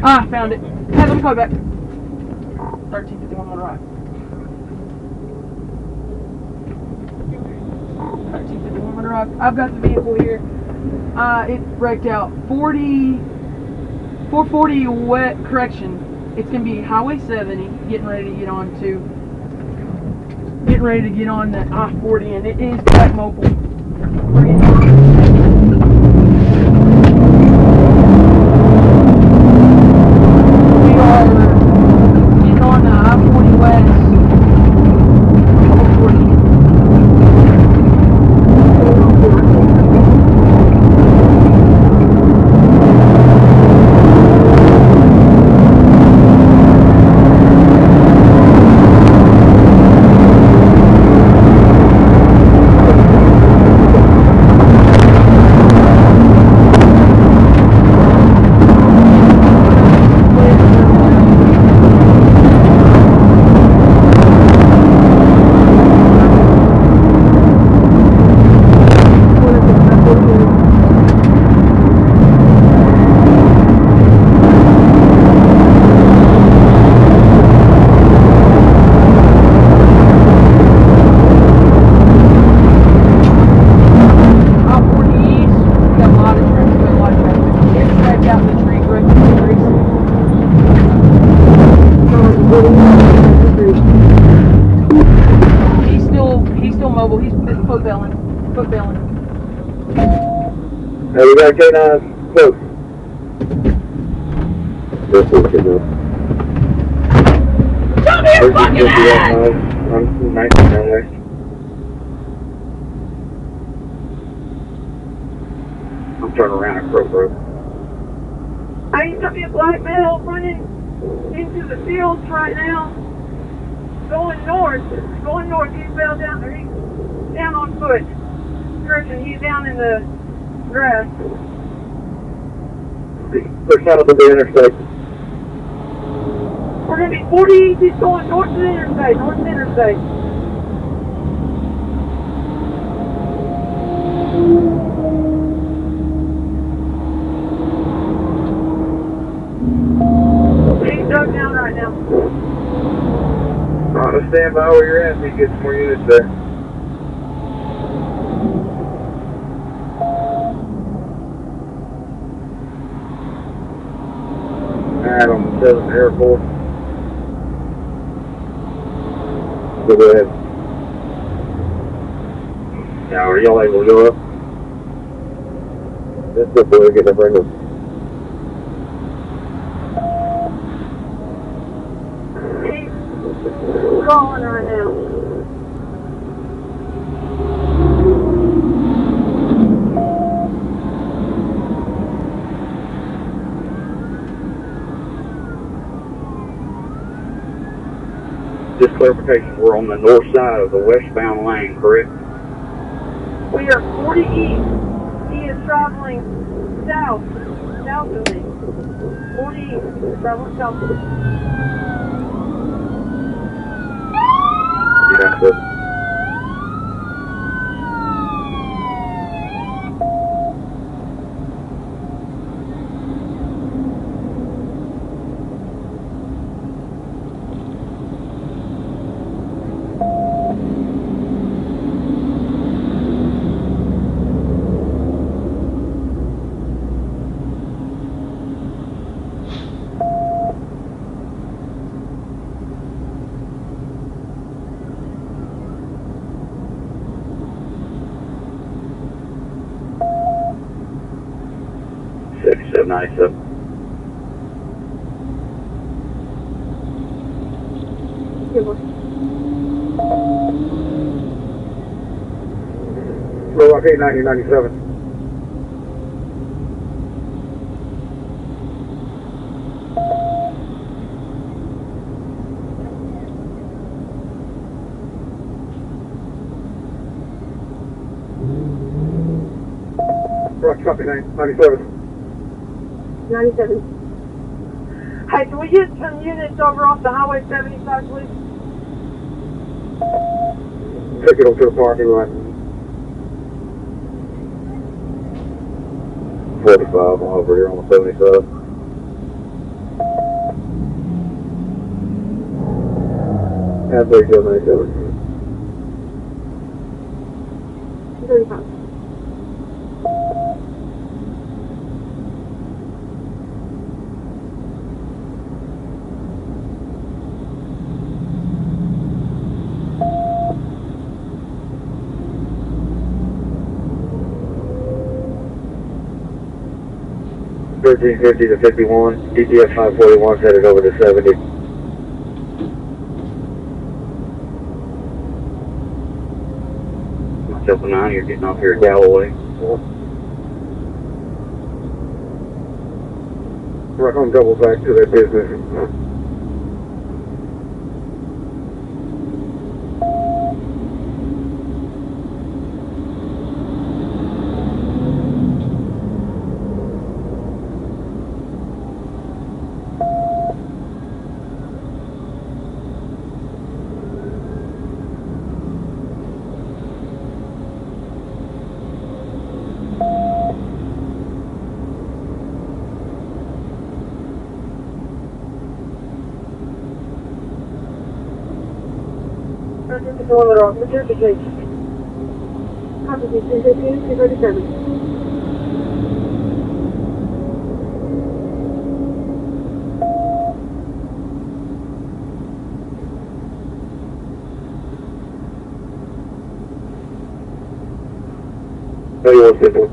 Ah, found it. Hey, let me call you back. 1351 on the right. 1351 on the right. I've got the vehicle here. It's braked out. 440 wet, correction. It's going to be Highway 70, getting ready to get on the I-40, and it is Black Mobile. We're getting on the I-40 West. We got K9 close. This is good. Show me your fucking head! I'm 19 down there. I'm turning around at Crow Road. I used to be a black male running into the fields right now. Going north. He fell down there. He's down on foot. Direction. He's down in the grass. Push out of the interstate. We're going to be 40. He's going north of the interstate. North of the interstate. He's dug down right now. On to stand by where you're at so you get some more units there. Alright, on the 7th Airport. Go ahead. Now, are y'all able to go up? This is where we get the bring us. He's crawling right now. Just clarification, we're on the north side of the westbound lane, correct? We are 40 east. He is traveling south of me. 40 east, traveling south of me. Yeah, so. Nice up. Roll up 890-97. Rock copy 97. 97. Hey, can we get some units over off the Highway 70 side, please? Take it over to the parking lot. 45 over here on the 70 side. Halfway to 97. 35. $13.50 to 51. DTF 541 headed over to 70. Myself and 9, you're getting off here at Galloway. Right on double back to that business. Certification. Copy 215 to 37. No, you want simple.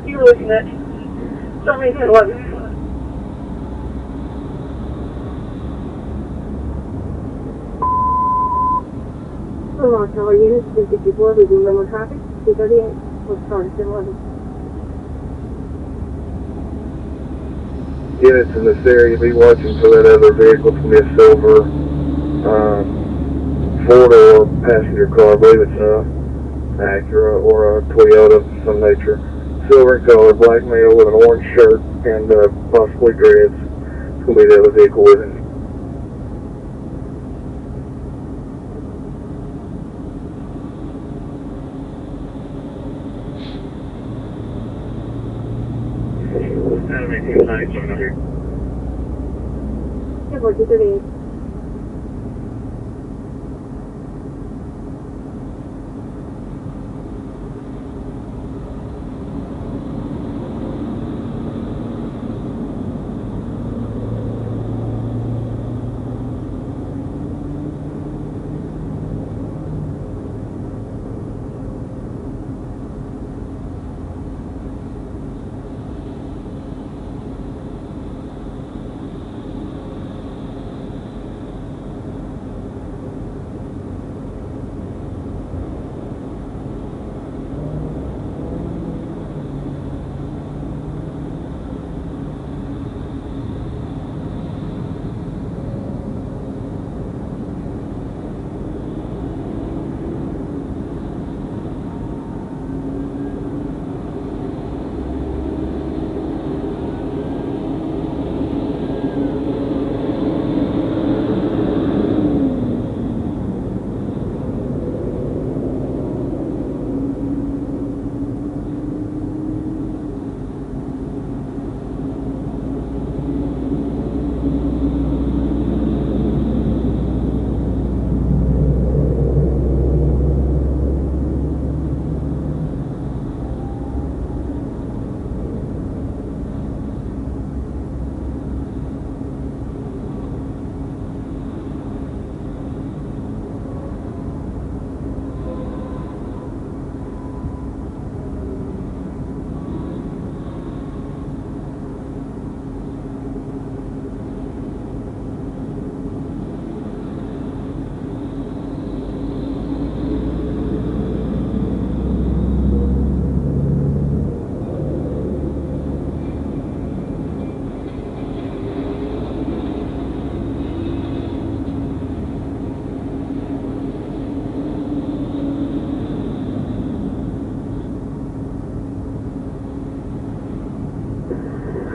You were looking at something that was Hello, tower units, 364, leaving Leibo traffic, 238, will start at 11. Units in this area, be watching for that other vehicle. It's going to be a silver four-door passenger car. I believe it's an Acura or a Toyota of some nature. Silver in color, black male with an orange shirt and possibly dreads. It's going to be the other vehicle with him. Yeah, 238.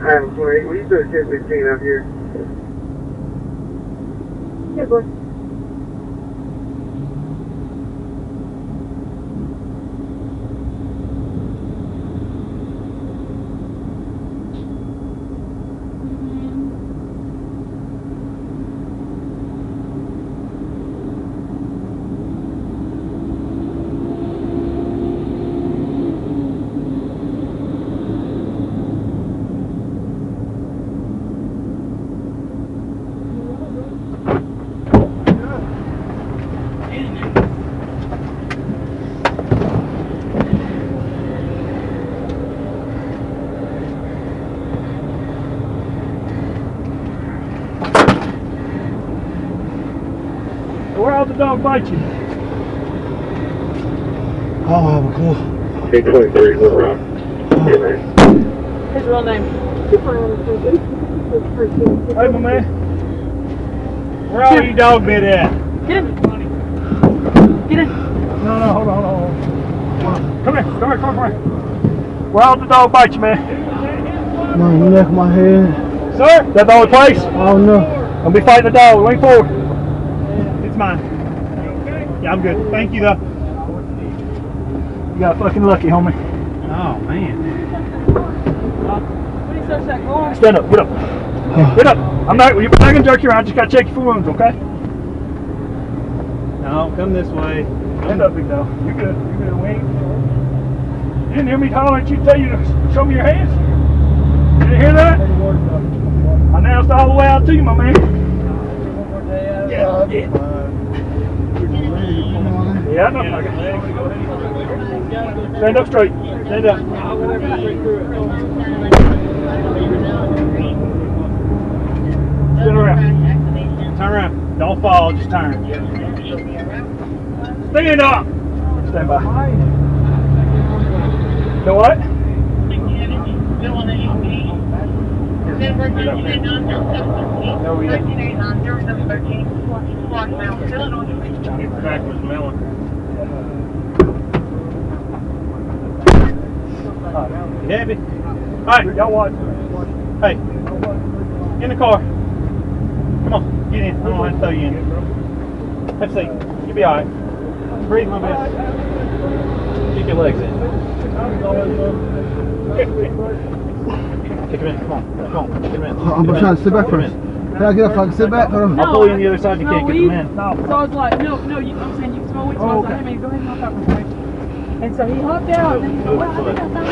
I'm sorry, will you do a 1015 out here? Yeah, boy. Where the dog bite you? I don't have a clue. 823, Little Rock. His real name. Hey, my man. Where all you dog bit at? Get in. Get in. No, hold on. Come here, come here. Where all the dog bite you, man? My neck, my head. Sir, that the only place? I don't know. Don't be fighting the dog. Lean forward. It's mine. Yeah, I'm good. Thank you, though. You got fucking lucky, homie. Oh, man. What do you search that car? Stand up. Get up. Get up. I'm not gonna jerk you around. I just gotta check you for wounds, okay? No, come this way. Stand up, big dog. You're good. Wing. You didn't hear me holler at you, tell you to show me your hands? You didn't hear that? I announced all the way out to you, my man. Yeah. Yeah, I know. Stand up straight. Stand up. Spin around. Turn around. Don't fall, just turn. Stand up. Stand by. You what? You happy? Alright, y'all watch. Hey, in the car. Come on, get in. I don't have to throw you in. Have a seat. You'll be alright. Breathe a little bit. Kick your legs in. Kick him in. Come on. Kick him in. I'm trying to sit back first. Can I get up so I can sit back? I'll pull you on the other side. You can't get them in. So I was like, no, I'm saying you can smell weed. So I was like, hey man, go ahead and hop out for a second. And so he hopped out, and then he said, well, I think I found